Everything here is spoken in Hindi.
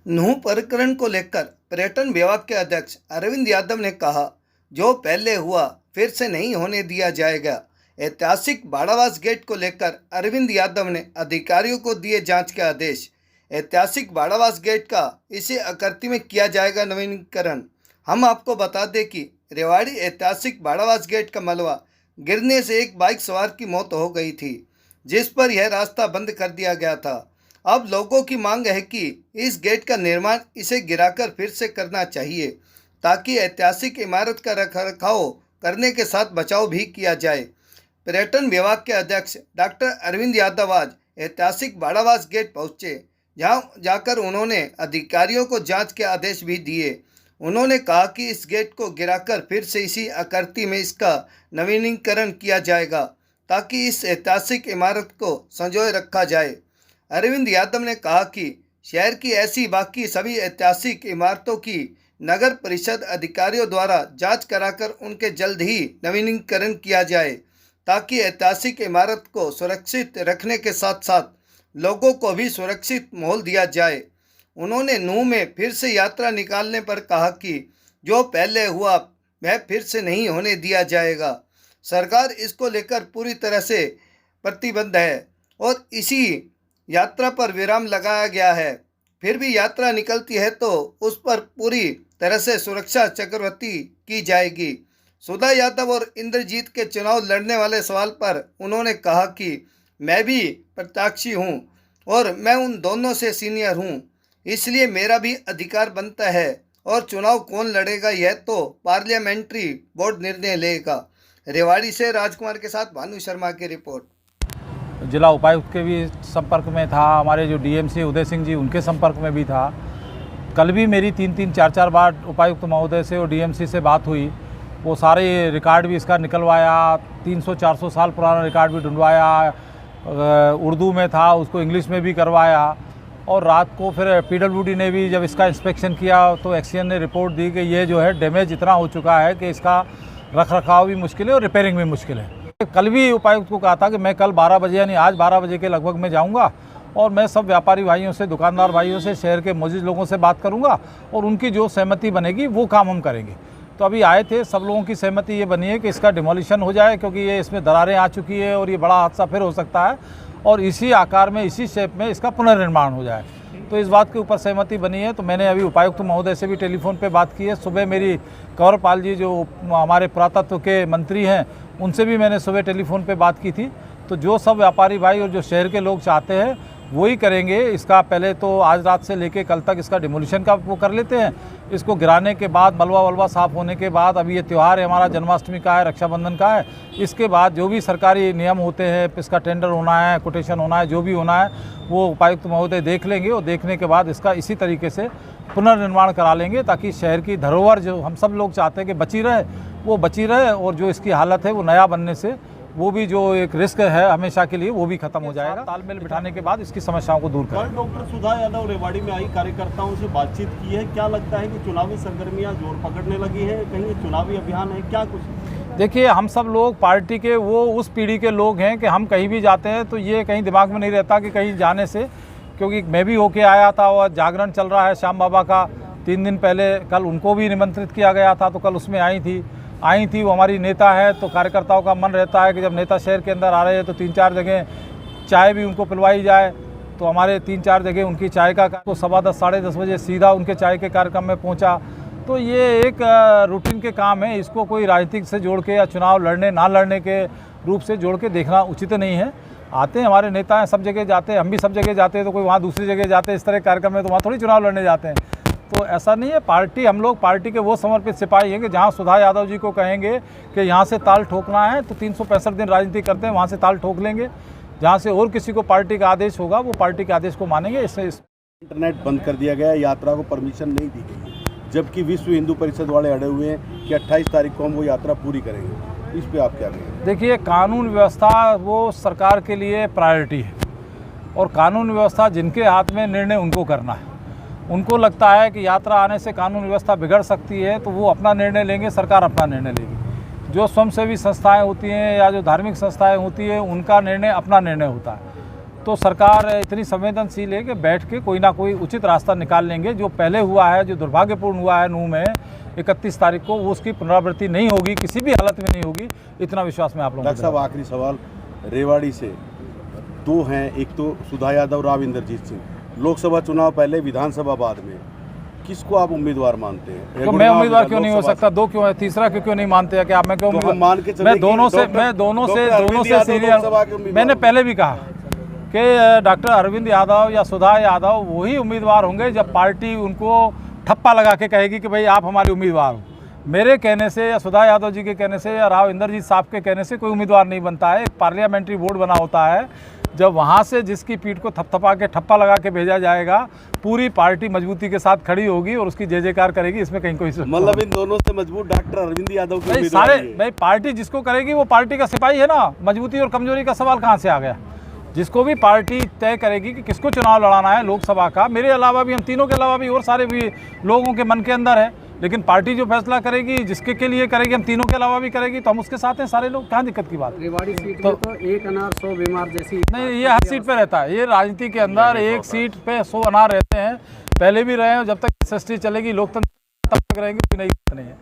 नूह प्रकरण को लेकर पर्यटन विभाग के अध्यक्ष अरविंद यादव ने कहा, जो पहले हुआ फिर से नहीं होने दिया जाएगा। ऐतिहासिक बाड़ावास गेट को लेकर अरविंद यादव ने अधिकारियों को दिए जांच के आदेश। ऐतिहासिक बाड़ावास गेट का इसी आकृति में किया जाएगा नवीनीकरण। हम आपको बता दें कि रेवाड़ी ऐतिहासिक बाड़ावास गेट का मलबा गिरने से एक बाइक सवार की मौत हो गई थी, जिस पर यह रास्ता बंद कर दिया गया था। अब लोगों की मांग है कि इस गेट का निर्माण इसे गिराकर फिर से करना चाहिए, ताकि ऐतिहासिक इमारत का रखरखाव करने के साथ बचाव भी किया जाए। पर्यटन विभाग के अध्यक्ष डॉक्टर अरविंद यादव आज ऐतिहासिक बाड़ावास गेट पहुंचे, जहां जाकर उन्होंने अधिकारियों को जांच के आदेश भी दिए। उन्होंने कहा कि इस गेट को गिराकर फिर से इसी आकृति में इसका नवीनीकरण किया जाएगा, ताकि इस ऐतिहासिक इमारत को संजोए रखा जाए। अरविंद यादव ने कहा कि शहर की ऐसी बाकी सभी ऐतिहासिक इमारतों की नगर परिषद अधिकारियों द्वारा जांच कराकर उनके जल्द ही नवीनीकरण किया जाए, ताकि ऐतिहासिक इमारत को सुरक्षित रखने के साथ साथ लोगों को भी सुरक्षित माहौल दिया जाए। उन्होंने नूह में फिर से यात्रा निकालने पर कहा कि जो पहले हुआ वह फिर से नहीं होने दिया जाएगा। सरकार इसको लेकर पूरी तरह से प्रतिबद्ध है और इसी यात्रा पर विराम लगाया गया है। फिर भी यात्रा निकलती है तो उस पर पूरी तरह से सुरक्षा चक्रवर्ती की जाएगी। सुधा यादव और इंद्रजीत के चुनाव लड़ने वाले सवाल पर उन्होंने कहा कि मैं भी प्रत्याशी हूं और मैं उन दोनों से सीनियर हूं, इसलिए मेरा भी अधिकार बनता है और चुनाव कौन लड़ेगा यह तो पार्लियामेंट्री बोर्ड निर्णय लेगा। रेवाड़ी से राजकुमार के साथ भानु शर्मा की रिपोर्ट। जिला उपायुक्त के भी संपर्क में था, हमारे जो डीएमसी उदय सिंह जी उनके संपर्क में भी था। कल भी मेरी 3-4 बार उपायुक्त महोदय से और डीएमसी से बात हुई। वो सारे रिकॉर्ड भी इसका निकलवाया, 300-400 साल पुराना रिकॉर्ड भी ढूंढवाया, उर्दू में था उसको इंग्लिश में भी करवाया। और रात को फिर पीडब्ल्यूडी ने भी जब इसका इंस्पेक्शन किया तो एक्सीएन ने रिपोर्ट दी कि ये जो है डैमेज इतना हो चुका है कि इसका रखरखाव भी मुश्किल है और रिपेयरिंग भी मुश्किल है। कल भी उपायुक्त को कहा था कि मैं कल 12 बजे यानी आज 12 बजे के लगभग मैं जाऊंगा और मैं सब व्यापारी भाइयों से, दुकानदार भाइयों से, शहर के मौजूद लोगों से बात करूंगा और उनकी जो सहमति बनेगी वो काम हम करेंगे। तो अभी आए थे, सब लोगों की सहमति ये बनी है कि इसका डिमोलिशन हो जाए, क्योंकि ये इसमें दरारें आ चुकी है और ये बड़ा हादसा फिर हो सकता है और इसी आकार में, इसी शेप में इसका पुनर्निर्माण हो जाए। तो इस बात के ऊपर सहमति बनी है। तो मैंने अभी उपायुक्त महोदय से भी टेलीफोन पे बात की है। सुबह मेरी कंवरपाल जी जो हमारे पुरातत्व के मंत्री हैं उनसे भी मैंने सुबह टेलीफोन पे बात की थी। तो जो सब व्यापारी भाई और जो शहर के लोग चाहते हैं वही करेंगे। इसका पहले तो आज रात से लेके कल तक इसका डिमोलिशन का वो कर लेते हैं। इसको गिराने के बाद मलबा वलबा साफ़ होने के बाद, अभी ये त्यौहार है हमारा, जन्माष्टमी का है, रक्षाबंधन का है, इसके बाद जो भी सरकारी नियम होते हैं, इसका टेंडर होना है, कोटेशन होना है, जो भी होना है वो उपायुक्त महोदय देख लेंगे और देखने के बाद इसका इसी तरीके से पुनर्निर्माण करा लेंगे, ताकि शहर की धरोहर जो हम सब लोग चाहते हैं कि बची रहे वो बची रहे और जो इसकी हालत है वो नया बनने से वो भी जो एक रिस्क है हमेशा के लिए वो भी खत्म हो जाएगा। तालमेल बिठाने के बाद इसकी समस्याओं को दूर करेंगे। डॉक्टर सुधा यादव रेवाड़ी में आई, कार्यकर्ताओं से बातचीत की है। क्या लगता है कि चुनावी सरगर्मियां जोर पकड़ने लगी है, कहीं चुनावी अभियान है, क्या कुछ? देखिए, हम सब लोग पार्टी के वो उस पीढ़ी के लोग हैं कि हम कहीं भी जाते हैं तो ये कहीं दिमाग में नहीं रहता कि कहीं जाने से, क्योंकि मैं भी होके आया था और जागरण चल रहा है श्याम बाबा का 3 दिन पहले, कल उनको भी निमंत्रित किया गया था तो कल उसमें आई थी। वो हमारी नेता है तो कार्यकर्ताओं का मन रहता है कि जब नेता शहर के अंदर आ रहे हैं तो 3-4 जगह चाय भी उनको पिलवाई जाए। तो हमारे 3-4 जगह उनकी चाय का तो 10:15 साढ़े 10 बजे सीधा उनके चाय के कार्यक्रम में पहुंचा। तो ये एक रूटीन के काम है, इसको कोई राजनीतिक से जोड़ के या चुनाव लड़ने ना लड़ने के रूप से जोड़ के देखना उचित नहीं है। आते हैं हमारे नेता हैं, सब जगह जाते हैं, हम भी सब जगह जाते हैं, तो कोई वहाँ दूसरी जगह जाते हैं इस तरह कार्यक्रम में, तो वहाँ थोड़ी चुनाव लड़ने जाते हैं। तो ऐसा नहीं है। पार्टी, हम लोग पार्टी के वो समर्पित सिपाही हैं कि जहाँ सुधा यादव जी को कहेंगे कि यहाँ से ताल ठोकना है तो 365 दिन राजनीति करते हैं, वहाँ से ताल ठोक लेंगे। जहाँ से और किसी को पार्टी का आदेश होगा वो पार्टी के आदेश को मानेंगे। इससे इंटरनेट बंद कर दिया गया है, यात्रा को परमिशन नहीं दी गई, जबकि विश्व हिंदू परिषद वाले अड़े हुए हैं कि 28 तारीख को हम वो यात्रा पूरी करेंगे। इस पर आप क्या कहेंगे? देखिए, कानून व्यवस्था वो सरकार के लिए प्रायोरिटी है और कानून व्यवस्था जिनके हाथ में निर्णय उनको करना है। उनको लगता है कि यात्रा आने से कानून व्यवस्था बिगड़ सकती है तो वो अपना निर्णय लेंगे, सरकार अपना निर्णय लेगी। जो स्वयंसेवी संस्थाएं होती हैं या जो धार्मिक संस्थाएं होती हैं उनका निर्णय अपना निर्णय होता है। तो सरकार इतनी संवेदनशील है कि बैठ के कोई ना कोई उचित रास्ता निकाल लेंगे। जो पहले हुआ है, जो दुर्भाग्यपूर्ण हुआ है नूह में 31 तारीख को, वो उसकी पुनरावृत्ति नहीं होगी, किसी भी हालत में नहीं होगी, इतना विश्वास मैं आप लोगों को डॉक्टर साहब आखिरी सवाल, रेवाड़ी से दो हैं, एक तो सुधा यादव, राव इंद्रजीत सिंह, लोकसभा चुनाव पहले, विधानसभा बाद में, किसको आप उम्मीदवार मानते हैं? तो मैं उम्मीदवार क्यों नहीं हो सकता? दो क्यों है? तीसरा क्यों नहीं मानते हैं? कि आप मैं क्यों तो हम मान के चले मैं कि दोनों से सीरियल, मैंने पहले भी कहा कि डॉक्टर अरविंद यादव या सुधा यादव वही उम्मीदवार होंगे जब पार्टी उनको ठप्पा लगा के कहेगी कि भाई आप हमारे उम्मीदवार हो। मेरे कहने से या सुधा यादव जी के कहने से या राव इंद्रजीत साहब के कहने से कोई उम्मीदवार नहीं बनता है। एक पार्लियामेंट्री बोर्ड बना होता है, जब वहाँ से जिसकी पीठ को थपथपा के ठप्पा लगा के भेजा जाएगा, पूरी पार्टी मजबूती के साथ खड़ी होगी और उसकी जय जयकार करेगी। इसमें कहीं कोई मतलब इन दोनों से मजबूत डॉक्टर अरविंद यादव के उम्मीदवार सारे हैं। भाई पार्टी जिसको करेगी वो पार्टी का सिपाही है ना। मजबूती और कमजोरी का सवाल कहाँ से आ गया? जिसको भी पार्टी तय करेगी कि किसको चुनाव लड़ाना है लोकसभा का, मेरे अलावा भी, हम तीनों के अलावा भी और सारे भी लोगों के मन के अंदर है, लेकिन पार्टी जो फैसला करेगी, जिसके के लिए करेगी, हम तीनों के अलावा भी करेगी, तो हम उसके साथ हैं सारे लोग। कहाँ दिक्कत की बात? रेवाड़ी सीट में तो एक अनार 100 बीमार जैसी नहीं, ये हर सीट पे रहता है। ये राजनीति के अंदर एक सीट पे 100 अनार रहते हैं, पहले भी रहे हैं। जब तक SST चलेगी, लोकतंत्र तब तक रहेंगे, कोई नई बात नहीं है।